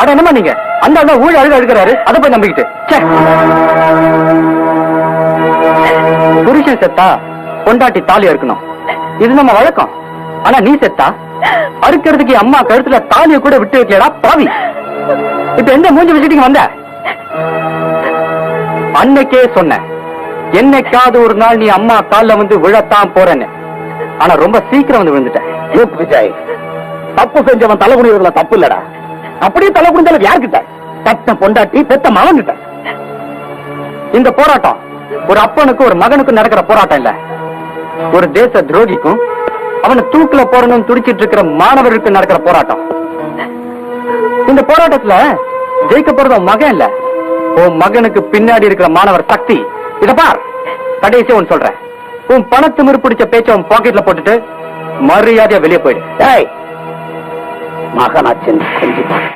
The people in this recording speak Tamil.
அட என்னமா நீங்க அந்த அண்ணா ஊழல் அழுக அழுகிறாரு அதை போய் நம்பிக்கிட்டு புருஷன் செத்தா பொண்டாட்டி தாலி அறுக்கணும் இது நம்ம வழக்கம். ஆனா நீ செத்தா அறுக்கிறதுக்கு அம்மா கழுத்துல தாலியை கூட விட்டு வைக்கலடா பாவி. இப்ப எந்த மூஞ்சி வச்சுட்டு வந்த? அன்னைக்கே சொன்ன என்னைக்காவது ஒரு நாள் நீ அம்மா கால்ல வந்து விழத்தான் போறேன்னு. ஆனா ரொம்ப சீக்கிரம் வந்து விழுந்துட்டேன். விஜய், தப்பு செஞ்சவன் தலை குனிறதுல தப்பு இல்லடா. அப்படியே தலை குனிஞ்சவன் யாருக்கிட்ட? பெத்த பொண்டாட்டி பெத்த மகன்கிட்ட. இந்த போராட்டம் ஒரு அப்பனுக்கு ஒரு மகனுக்கு நடக்கிற போராட்டம் இல்ல, ஒரு தேச துரோகிக்கும் அவனை தூக்குல போறணும்னு துடிச்சிட்டு இருக்கிற மாணவருக்கு நடக்கிற போராட்டம். இந்த போராட்டத்துல ஜெயிக்க போறது உன் மகன் இல்ல, உன் மகனுக்கு பின்னாடி இருக்கிற மாணவர் சக்தி. இத பார், கடைசி ஒன்னு சொல்றேன், உன் பணத்து பிடிச்ச பேச்ச உன் பாக்கெட்ல போட்டுட்டு மரியாதையா வெளியே போயிடு. மகனாச்சு.